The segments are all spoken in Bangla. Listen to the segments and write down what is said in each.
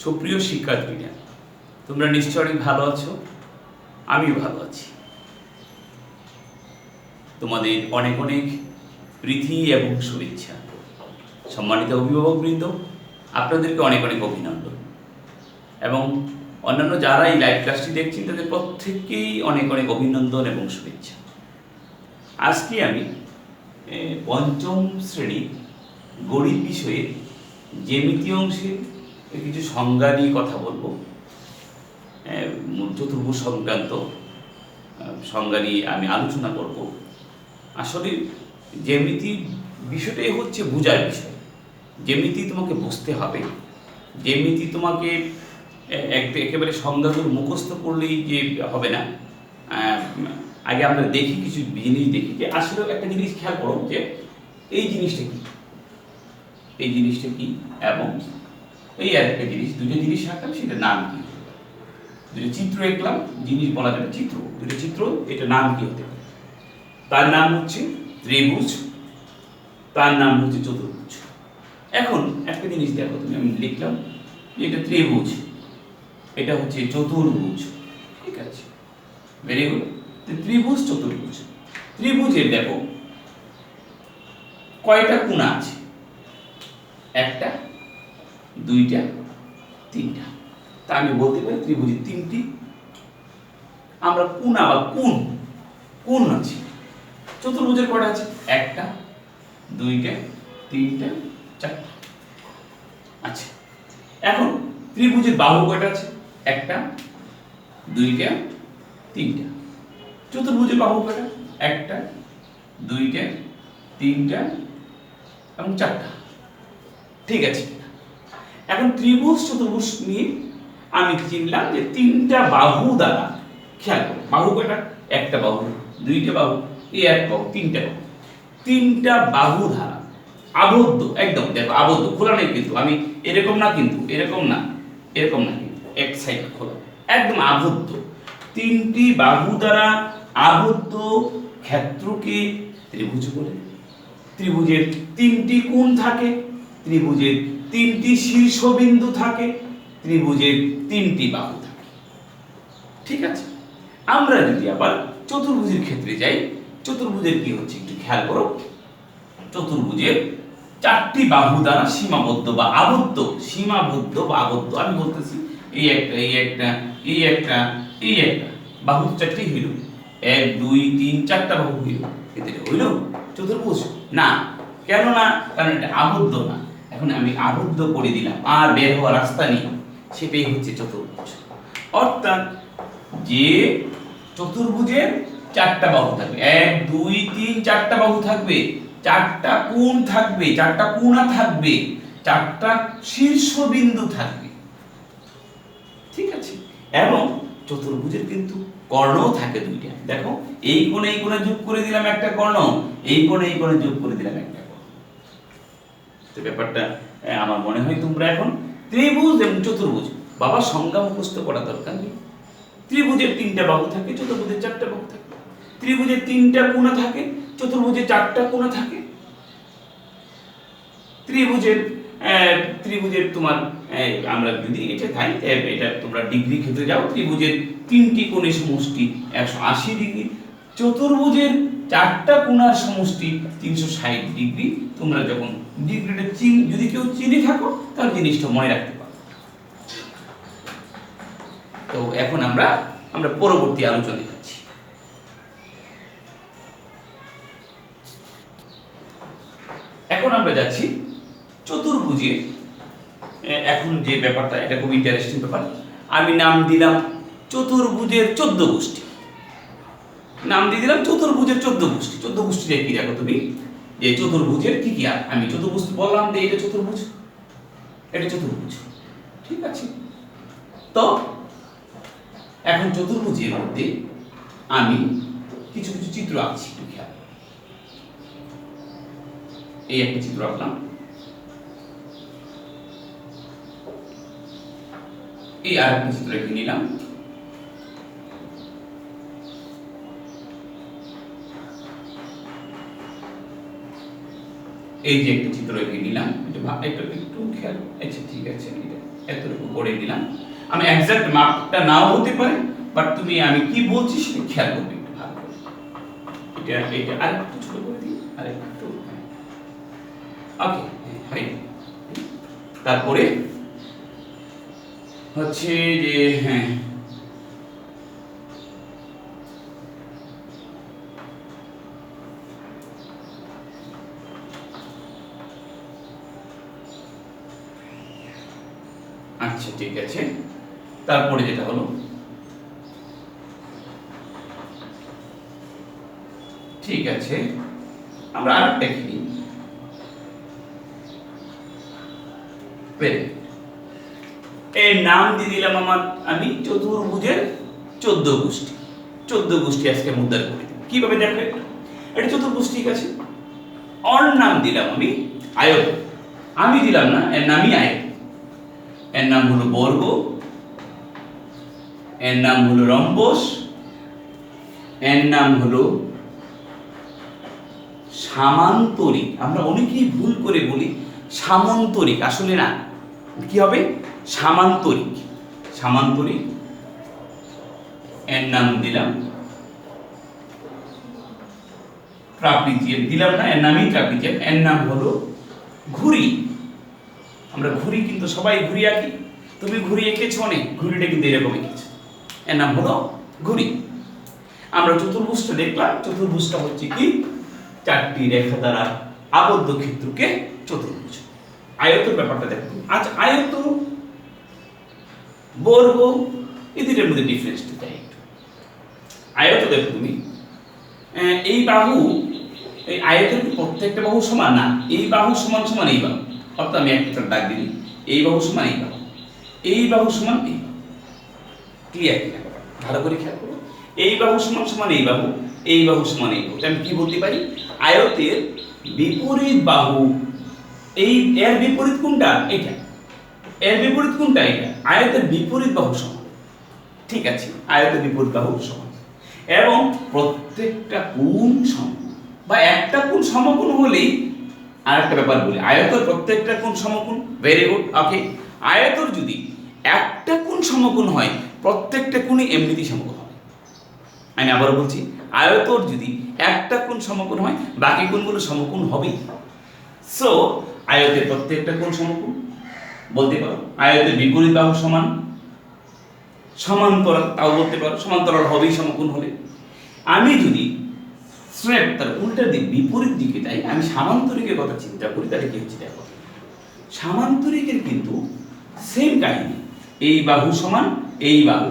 সুপ্রিয় শিক্ষার্থীরা, তোমরা নিশ্চয়ই ভালো আছো, আমিও ভালো আছি। তোমাদের অনেক অনেক প্রীতি এবং শুভেচ্ছা। সম্মানিত অভিভাবকবৃন্দ, আপনাদেরকে অনেক অনেক অভিনন্দন এবং অন্যান্য যারা এই লাইভ ক্লাসটি দেখছেন তাদের প্রত্যেককেই অনেক অনেক অভিনন্দন এবং শুভেচ্ছা। আজকে আমি পঞ্চম শ্রেণী গণিত বিষয়ে জ্যামিতি অংশের কিছু সংজ্ঞা নিয়ে কথা বলবো। চতুর্ভুজ সংক্রান্ত সংজ্ঞা নিয়ে আমি আলোচনা করব। আসলে জ্যামিতি বিষয়টাই হচ্ছে বোঝার বিষয়। জ্যামিতি তোমাকে বুঝতে হবে। জ্যামিতি তোমাকে একেবারে সংজ্ঞাগুলো মুখস্থ করলেই যে হবে না। আগে আমরা দেখি, কিছু জিনিস দেখি যে আসলে একটা জিনিস খেয়াল করো যে এই জিনিসটা কি, এই জিনিসটা কি, এবং এই একটা জিনিস, দুটো জিনিস রাখলাম, সেটার নাম কি? দুটো চিত্র আঁকলাম, জিনিস বলা যাবে চিত্র, দুটো চিত্র, এটা নাম কি হতে পারে? তার নাম হচ্ছে ত্রিভুজ, তার নাম হচ্ছে চতুর্ভুজ। এখন একটা জিনিস দেখো, তুমি আমি লিখলাম যে এটা ত্রিভুজ, এটা হচ্ছে চতুর্ভুজ, ঠিক আছে, ভেরি গুড। ত্রিভুজ চতুর্ভুজ, ত্রিভুজের দেখো কয়টা কোণা আছে? একটা, দুইটা, তিনটা। তা আমি বলতে পারি ত্রিভুজের তিনটি আমরা কোণা বা কোণ আছে। চতুর্ভুজের কয়টা আছে? একটা, দুইটা, তিনটা, চারটা। আচ্ছা, এখন ত্রিভুজের বাহু কয়টা আছে? একটা, দুইটা, তিনটা। চতুর্ভুজের বাহু কয়টা? একটা, দুইটা, তিনটা এবং চারটা। ঠিক আছে। এখন ত্রিভুজ চতুর্ভুজ নিয়ে আমি চিনলাম যে তিনটা বাহু দ্বারা, খেয়াল করো বাহু কয়টা? একটা বাহু, দুইটা বাহু, এই এক বাহু, তিনটা বাহু। তিনটা বাহু দ্বারা আবদ্ধ, একদম দেখো আবদ্ধ, খোলা নেই কিন্তু, আমি এরকম না কিন্তু, এরকম না, এরকম না কিন্তু, এক সাইড খোলা, একদম আবদ্ধ। তিনটি বাহু দ্বারা আবদ্ধ ক্ষেত্রকে ত্রিভুজ বলে। ত্রিভুজের তিনটি কোণ থাকে, ত্রিভুজের তিনটি শীর্ষবিন্দু থাকে, ত্রিভুজের তিনটি বাহু থাকে। ঠিক আছে। আমরা যদি আবার চতুর্ভুজের ক্ষেত্রে যাই, চতুর্ভুজের কি হচ্ছে একটু খেয়াল করো। চতুর্ভুজের চারটি বাহু দ্বারা সীমাবদ্ধ বা আবদ্ধ, সীমাবদ্ধ বা আবদ্ধ, আমি বলতেছি এই একটা, এই একটা, এই একটা, এই একটা, বাহু চারটি হইল, এক, দুই, তিন, চারটা বাহু হইল, এতে হইল চতুর্ভুজ? না। কেন না? কারণ এটা আবদ্ধ না। এখন আমি আবদ্ধ করে দিলাম, আর বের হওয়ার রাস্তা নেই, সেটাই হচ্ছে চতুর্ভুজ। অর্থাৎ যে চতুর্ভুজের চারটা বাহু থাকবে, এক, দুই, তিন, চারটা বাহু থাকবে, চারটা কোণ থাকবে, চারটা কোণা থাকবে, চারটা শীর্ষবিন্দু থাকবে, ঠিক আছে। এবং চতুর্ভুজের কিন্তু কর্ণও থাকে দুইটা। দেখো, এই কোণে এই কোণে যোগ করে দিলাম একটা কর্ণ, এই কোণে এই কোণে যোগ করে দিলাম একটা কর্ণ। তো ব্যাপারটা আমার মনে হয় তোমরা এখন ত্রিভুজ এবং চতুর্ভুজ বাবা সংজ্ঞা মুখস্থ করা দরকার নেই। ত্রিভুজের তিনটা বাহু থাকে, চতুর্ভুজের চারটা বাহু থাকে। ত্রিভুজের তিনটা কোণা থাকে, চতুর্ভুজের চারটা কোণা থাকে। ত্রিভুজের তোমার আমরা যদি এটা খাই, এটা তোমরা ডিগ্রি ক্ষেত্রে যাও, ত্রিভুজের তিনটি কোণের সমষ্টি 180 ডিগ্রি, চতুর্ভুজের চারটা কোণার সমষ্টি 360 ডিগ্রি। তোমরা যখন ডিগ্রিটা যদি কেউ চিনে থাকো তাহলে জিনিসটা মনে রাখতে পারো। তো এখন আমরা পরবর্তী আলোচনায় যাচ্ছি। এখন আমরা যাচ্ছি চতুর্ভুজের, এখন যে ব্যাপারটা, এটা খুব ইন্টারেস্টিং ব্যাপার। আমি নাম দিলাম চতুর্ভুজের 14 গোষ্ঠী। নাম দিয়ে দিলাম চতুর্ভুজের 14 গোষ্ঠী। 14 গোষ্ঠীটা কি দেখো তুমি, যে চতুর্ভুজের কি কি। আর আমি চতুর্ভুজ বললাম যে এটা চতুর্ভুজ, এটা চতুর্ভুজ, ঠিক আছে। তো এখন চতুর্ভুজের মধ্যে আমি কিছু কিছু চিত্র আঁকছি, একটু খেয়াল। এই একটা চিত্র আঁকলাম, এই আর একটা চিত্র এঁকে নিলাম, এই যে একটা চিত্র এঁকে নিলাম, একটু খেয়াল। আচ্ছা, ঠিক আছে, এতটুকু করে দিলাম। আমি এক্সাক্ট মাপটা নাও হতে পারে, বাট তুমি আমি কি বলছি সেটা খেয়াল করবে একটু ভালো করে। এটা আরেকটু ছোট করে দিই, আরেকটু। ওকে, ভাই তারপরে হচ্ছে যে হ্যাঁ আচ্ছা ঠিক আছে। তারপরে যেটা হলো ঠিক আছে, আমরা আরেকটা কি এর নাম দিয়ে দিলাম আমি চতুর্ভুজের 14 গোষ্ঠী। 14 গোষ্ঠী আজকে উদ্ধার করে দিই। কিভাবে দেখো এটা চতুর্ভুজ, ঠিক আছে। অর নাম দিলাম আমি আয়ত, আমি দিলাম না, এর নামই আয়ত। এর নাম হলো বর্গ, এর নাম হলো রম্বস, এর নাম হলো সামান্তরিক। আমরা অনেকেই ভুল করে বলি সামান্তরিক, আসলে না, কি হবে সামান্তরিক। সামান্তরিক এর নাম দিলাম ট্রাপিজিয়াম, দিলাম না, এর নামই ট্রাপিজিয়াম। এর নাম হলো ঘুড়ি। আমরা ঘুড়ি কিন্তু সবাই ঘুড়ি আঁকি, তুমি ঘুড়ি এঁকেছো অনেক, ঘুড়িটা কিন্তু এরকম এঁকেছো, এর নাম হলো ঘুড়ি। আমরা চতুর্ভুজটা দেখলাম, চতুর্ভুজটা হচ্ছে কি 4টি রেখা দ্বারা আবদ্ধ ক্ষেত্রকে চতুর্ভুজ। আয়তের ব্যাপারটা দেখো, আচ্ছা আয়ত বর্গ এদের মধ্যে ডিফারেন্সটা দেয় একটু। আয়ত দেখো তুমি, এই বাহু, এই আয়তের প্রত্যেকটা বাহু সমান না, এই বাহু সমান সমান এই বাহু, অর্থাৎ আমি একটা দাগ দিই, এই বাহু সমান এই বাহু, এই বাহু সমান এই বাহু। ক্লিয়ার কিনা ব্যাপার ভালো করে খেয়াল করো। এই বাহু সমান সমান এই বাহু, এই বাহু সমান এই বাহু। আমি কি বলতে পারি, আয়তের বিপরীত বাহু, এই এর বিপরীত কোনটা, এটা। এর বিপরীত কোনটা, এটা। আয়তের বিপরীত বাহু সমান, ঠিক আছে, আয়তের বিপরীত বাহু সমান। এবং প্রত্যেকটা কোণ সমকোণ, বা একটা কোণ সমকোণ হলেই আরেকটা ব্যাপার বলি, আয়তের প্রত্যেকটা কোণ সমকোণ। ভেরি গুড, ওকে। আয়তের যদি একটা কোণ সমকোণ হয়, প্রত্যেকটা কোণই এমনিতেই সমকোণ হবে। আমি আবার বলছি, আয়তর যদি একটা কোণ সমকোণ হয়, বাকি কোণগুলো সমকোণ হবেই। সো আয়তের প্রত্যেকটা কোণ সমকোণ বলতে পারো। আয়তের বিপরীত বাহু সমান, সমান্তরাল তাও বলতে পারো, সমান্তরাল হবেই সমকোণ হলে। আমি যদি স্রেফ তার উল্টা দিক বিপরীত দিকে যাই, আমি সামান্তরিকের কথা চিন্তা করি, তাহলে কি হচ্ছে দেখো, সামান্তরিকের কিন্তু সেম কাহিনী। এই বাহু সমান এই বাহু,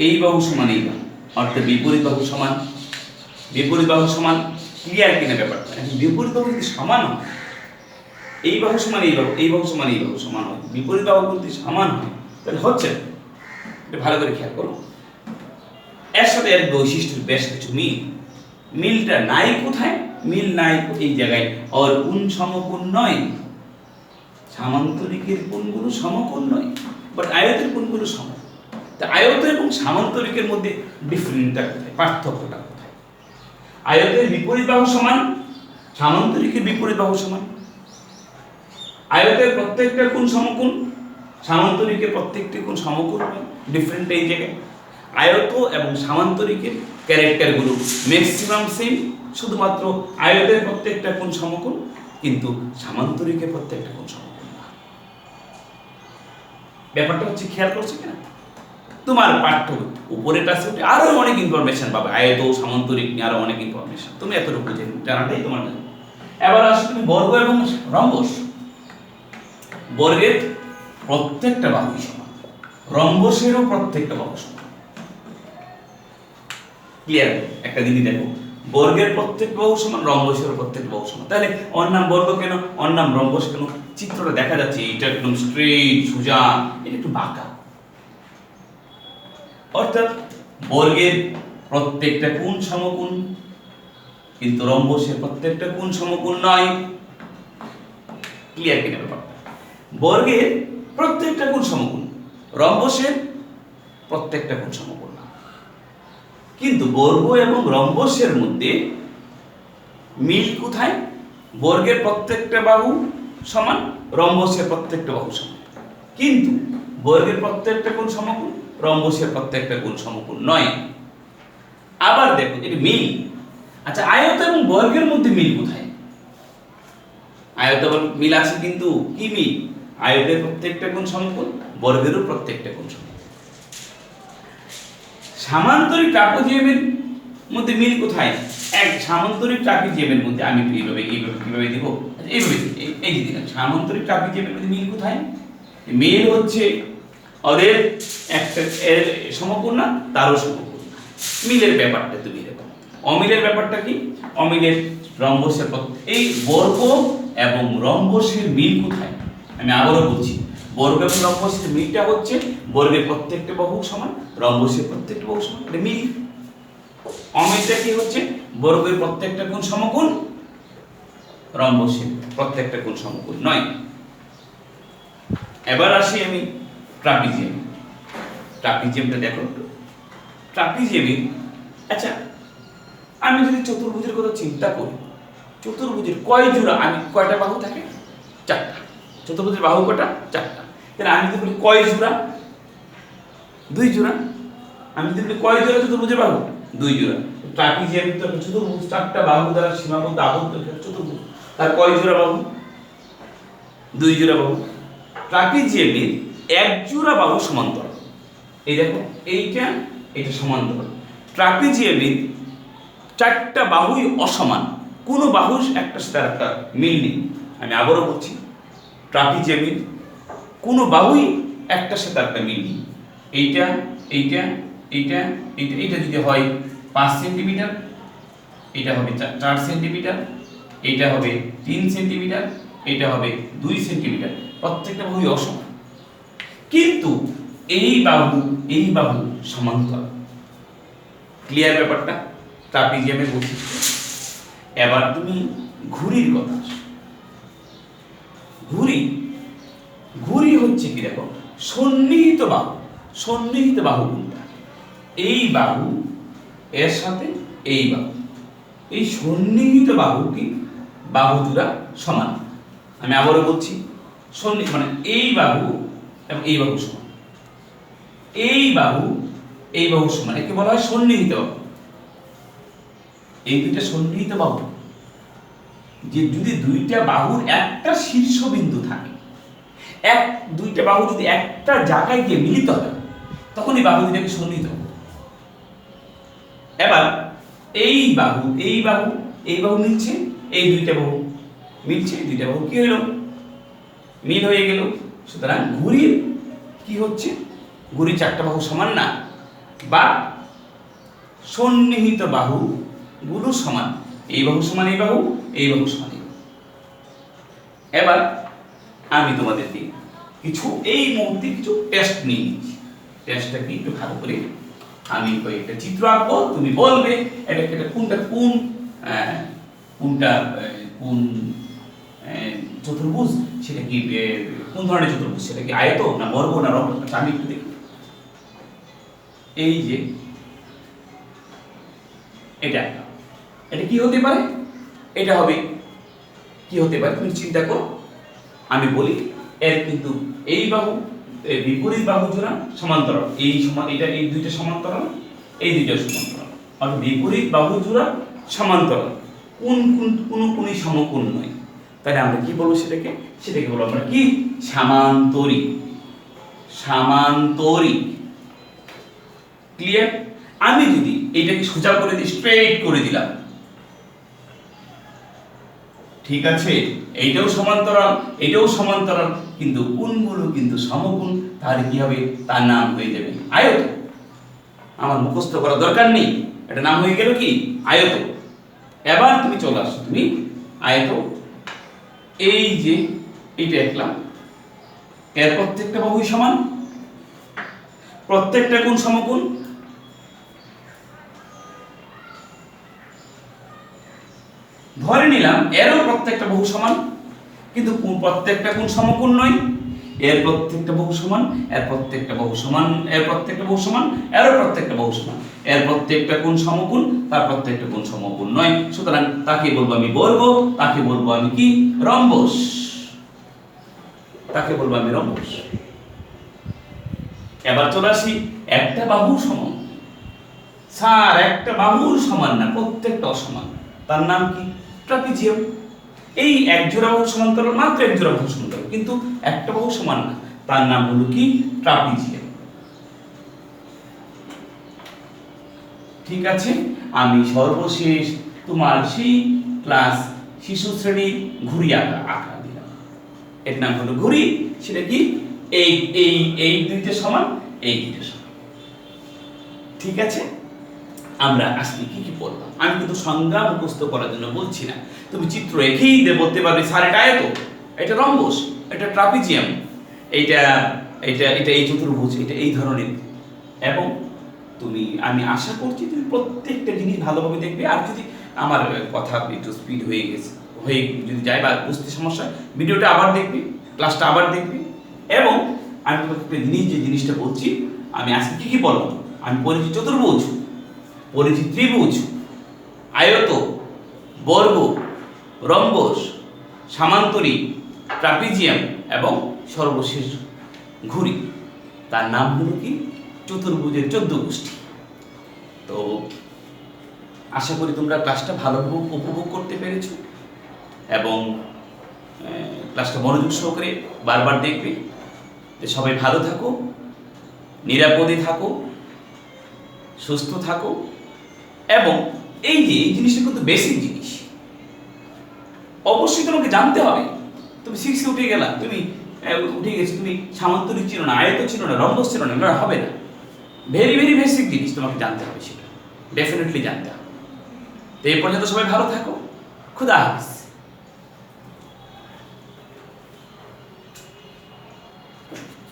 এই বাহু সমান এই বাহু, অর্থাৎ বিপরীত বাহু সমান বিপরীত বাহু সমান। ক্লিয়ার কিনা ব্যাপারটা? বিপরীত বাহু যদি সমান হয়, এই বাহু সমান এই বাহু, এই বাহু সমান এই বাহু সমান হয়, বিপরীত বাহু যদি সমান হয়, তাহলে হচ্ছে এটা ভালো করে খেয়াল করো। এর সাথে এর বৈশিষ্ট্যের বেশ কিছু মিল। মিলটা নাই কোথায়? মিল নাই এই জায়গায়, আর কোণ সমকোণ নয়, সামান্তরিকের কোণগুলো সমকোণ নয়, বাট আয়তের কোণগুলো সমান। তা আয়ত এবং সামান্তরিকের মধ্যে ডিফারেন্সটা কোথায়, পার্থক্যটা কোথায়? আয়তের বিপরীত বাহু সমান, সামান্তরিকের বিপরীত বাহু সমান। আয়তের প্রত্যেকটা কোণ সমকোণ, সামান্তরিকের প্রত্যেকটি কোণ সমকোণ হয়, ডিফারেন্ট এই জায়গায়। আয়ত এবং সামান্তরিকের ক্যারেক্টারগুলো ম্যাক্সিমাম সেম, শুধুমাত্র আয়তের প্রত্যেকটা কোণ সমকোণ, কিন্তু সামান্তরিকের প্রত্যেকটা কোণ সমকোণ না। ব্যাপারটা হচ্ছে খেয়াল করছো কিনা? তোমার পাঠ্য উপরেটা আছে, আরো অনেক ইনফরমেশন পাবে, আয়ত সামান্তরিক নিয়ে আরো অনেক ইনফরমেশন, তুমি এতটুকু জানাটাই তোমার। এবার আসো তুমি বর্গ এবং রম্বস। বর্গের প্রত্যেকটা বাহু সমান, রম্বসেরও প্রত্যেকটা বাহু সমান। ক্লিয়ার? একটা জিনিস দেখো, বর্গের প্রত্যেক বাহু সমান, রম্বসেরও প্রত্যেক বাহু সমান। তাহলে ওর নাম বর্গ কেন, ওর নাম রম্বস কেন? চিত্রটা দেখা যাচ্ছে, এটা একদম স্ট্রেট সোজা, এটা একটু বাঁকা। অর্থাৎ বর্গের প্রত্যেকটা কোণ সমকোণ, কিন্তু রম্বসের প্রত্যেকটা কোণ সমকোণ নয়। ক্লিয়ার কিনা ব্যাপারটা? বর্গের প্রত্যেকটা কোণ সমকোণ, রম্বসের প্রত্যেকটা কোণ সমকোণ না। কিন্তু বর্গ এবং রম্বসের মধ্যে মিল কোথায়? বর্গের প্রত্যেকটা বাহু সমান, রম্বসের প্রত্যেকটা বাহু সমান। কিন্তু বর্গের প্রত্যেকটা কোণ সমকোণ, রম্বসের প্রত্যেকটা কোণ সমকোণ নয়। আবার দেখো এটা মিল। আচ্ছা, আয়ত এবং বর্গের মধ্যে মিল কোথায়? আয়ত এবং মিল আছে, কিন্তু কি মিল? আয়তের প্রত্যেকটা কোণ সমকোণ, বর্গেরও প্রত্যেকটা কোণ সমকোণ। সামান্তরিক ট্রাপিজিয়ামের মধ্যে মিল কোথায়? এক সামান্তরিক ট্রাপিজিয়ামের মধ্যে আমি এইভাবে কিভাবে দিব, এইভাবে এই যে দিলাম, সামান্তরিক ট্রাপিজিয়ামের মধ্যে মিল কোথায়? মিল হচ্ছে ওদের একটা এর সমকোণ না, তারও সমকোণ। মিলের ব্যাপারটা তুমি দেখো। অমিলের ব্যাপারটা কি? অমিলের রম্বসের এই বর্গ এবং রম্বসের মিল কোথায়? আমি আবারও বলছি, বর্গ এবং রম্বসের মিলটা হচ্ছে বর্গের প্রত্যেকটা বাহু সমান, রম্বসের প্রত্যেকটা বাহু সমান, এটা মিল। অমিলটা কি হচ্ছে? বর্গের প্রত্যেকটা কোণ সমকোণ, রম্বসের প্রত্যেকটা কোণ সমকোণ নয়। এবার আসি আমি ট্রাপিজিয়াম। ট্রাপিজিয়ামটা দেখো। ট্রাপিজিয়ামে আচ্ছা, আমি যদি চতুর্ভুজের কথা চিন্তা করি, চতুর্ভুজের কয় জোড়া, আমি কয়টা বাহু থাকে? চারটা। চতুর্ভুজের বাহু কয়টা? চারটা। তাহলে আমি যদি বলি কয় জোড়া? 2 জোড়া। আমি যদি বলি কয় জোড়া চতুর্ভুজের বাহু? 2 জোড়া। ট্রাপিজিয়াম তো চতুর্ভুজ, চারটা বাহু দ্বারা সীমাবদ্ধ আবদ্ধ চতুর্ভুজ। তার কয় জোড়া বাহু? 2 জোড়া বাহু। ট্রাপিজিয়ামের 1 জোড়া বাহু সমান্তরাল। এই দেখো, এটা সমান্তরাল। ট্রাপিজিয়ামের 4টা বাহুই অসমান, কোনো বাহু একটার সাথে একটা মিল নেই। আমি আবারও বলছি, ট্রাপিজিয়ামের কোনো বাহুই একটার সাথে একটা মিল নেই। এইটা এইটা এইটা এইটা এইটা যদি হয় 5 সেন্টিমিটার, এটা হবে 4 সেন্টিমিটার, এইটা হবে 3 সেন্টিমিটার, এটা হবে 2 সেন্টিমিটার, প্রত্যেকটা বাহুই অসমান। কিন্তু এই বাহু সমান্তরাল। ক্লিয়ার ব্যাপারটা? ট্রাপিজিয়ামের বৈশিষ্ট্য। এবার তুমি ঘুড়ির কথা আসো। ঘুড়ি হচ্ছে কি দেখো, সন্নিহিত বাহু কোনটা? এই বাহু এর সাথে এই বাহু, এই সন্নিহিত বাহু জোড়া সমান। আমি আবারও বলছি, মানে এই বাহু এবং এই বাহু সমান, এই বাহু সমান, একে বলা হয় সন্নিহিত বাহু। এই দুইটা সন্নিহিত বাহু, যে যদি দুইটা বাহুর একটা শীর্ষবিন্দু থাকে, দুইটা বাহু যদি একটা জায়গায় গিয়ে মিলিত হয়, তখন এই বাহু দুটাকে সন্নিহিত হবে। এবার এই বাহু মিলছে, এই দুইটা বাহু মিলছে, দুইটা বাহু কি হলো? মিল হয়ে গেল। সুতরাং ঘুড়ির কি হচ্ছে? ঘুড়ির 4টা বাহু সমান না, বা সন্নিহিত বাহু গুলো সমান। এই বাহু সমান এই বাহু, এই বাহু সমান এই বাহু। এবার আমি তোমাদেরকে কিছু এই মুহূর্তে কিছু টেস্ট নিয়ে নিচ্ছি। টেস্টটা কি একটু ভালো করে আমি কয়েকটা চিত্র আঁকবো, তুমি বলবে এটা কোনটা কোন চতুর্ভুজ, সেটা কি কোন ধরনের চতুর্ভুজ, সেটা কি আয়ত না বর্গ না রম্বস। আচ্ছা, আমি একটু দেখি। এই যে এটা কি হতে পারে? এটা হবে কি হতে পারে তুমি চিন্তা করো। আমি বলি, এর কিন্তু এই বাহু বিপরীত বাহু জোড়া সমান্তরাল, এই দুইটা সমান্তরাল, এই দুইটা সমান্তরাল, অর্থাৎ বিপরীত বাহু জোড়া সমান্তরাল, কোনই সমকোণ নয়। তাহলে আমরা কি বলবো? সেটাকে বলবো আমরা কি? সামান্তরিক। ক্লিয়ার? আমি যদি এইটাকে সোজা করে দিই, স্ট্রেট করে দিলাম, ঠিক আছে, এইটাও সমান্তরাল, কিন্তু কোণগুলো কিন্তু সমকোণ, তাহলে কি হবে? তার নাম হয়ে যাবে আয়ত। আমার মুখস্থ করার দরকার নেই, এটা নাম হয়ে গেল কি? আয়ত। এবার তুমি চলে আসো, তুমি আয়ত, এই যে এইটা দেখলাম, এর প্রত্যেকটা বাহুই সমান, প্রত্যেকটা কোণ সমকোণ। ধরে নিলাম এরও প্রত্যেকটা বাহু সমান, কিন্তু প্রত্যেকটা কোণ সমকোণ নয়। এর প্রত্যেকটা বাহু সমান, এর প্রত্যেকটা বাহু সমান, এর প্রত্যেকটা বাহু সমান, এরও প্রত্যেকটা বাহু সমান। এর প্রত্যেকটা কোণ সমকোণ, তার প্রত্যেকটা কোণ সমকোণ নয়। সুতরাং তাকে বলবো আমি বর্গ, তাকে বলবো আমি কি? রম্বস। এবার চলে আসি একটা বাহুর সমান। স্যার একটা বাহুর সমান না, প্রত্যেকটা অসমান, তার নাম কি? ট্রাপিজিয়াম। এই এক জোড়া বাহু সমান্তরাল, মাত্র এক জোড়া বাহু সমান্তরাল, কিন্তু একটা বাহু সমান না, তার নাম হলো কি? ট্রাপিজিয়াম। ঠিক আছে, আমি সর্বশেষ তোমার সেই ক্লাস শিশু শ্রেণী ঘুড়ি আঁকা দিলাম। এর নাম হলো ঘুড়ি। সেটা কি? এই এই এই দুইটা সমান, এই দুইটা সমান। ঠিক আছে, আমরা আজকে কি কি পড়লাম? আমি কিন্তু সংজ্ঞা মুখস্থ করার জন্য বলছি না, তুমি চিত্র এঁকেই বলতে পারবে স্যার এটা আয়ত, এটা রম্বস, এটা ট্রাপিজিয়াম, এইটা এটা এটা এই চতুর্ভুজ, এটা এই ধরনের। এবং আমি আশা করছি তুমি প্রত্যেকটা জিনিস ভালোভাবে দেখবে। আর যদি আমার কথা একটু স্পিড হয়ে যদি যায় বা বুঝতে সমস্যা, ভিডিওটা আবার দেখবে, ক্লাসটা আবার দেখবে। এবং আমি তোমাকে একটা যে জিনিসটা বলছি, আমি আজকে কি কি বললাম? আমি পড়েছি চতুর্ভুজ, পড়েছি ত্রিভুজ, আয়ত, বর্গ, রম্বস, সামান্তরিক, ট্রাপিজিয়াম এবং সর্বশেষ ঘুড়ি। তার নাম হলো কি? চতুর্ভুজের 14 গোষ্ঠী। তো আশা করি তোমরা ক্লাসটা ভালোভাবে উপভোগ করতে পেরেছো এবং ক্লাসটা মনোযোগ সহকারে বারবার দেখবে। সবাই ভালো থাকো, নিরাপদে থাকো, সুস্থ থাকো। এবং এই জিনিসটা কিন্তু বেসিক জিনিস, অবশ্যই তোমাকে জানতে হবে। তুমি 6 উঠে গেলা, তুমি উঠে গেছো, তুমি সামান্তরিক চিনো না, আয়ত চিনো না, রম্বস চিনো না, এগুলো হবে না। ভেরি ভেরি বেসিক জিনিস তোমাকে জানতে হবে, সেটা ডেফিনেটলি জানতে হবে। তো এই পর্যন্ত সবাই ভালো থাকো, খুদা হাফেজ।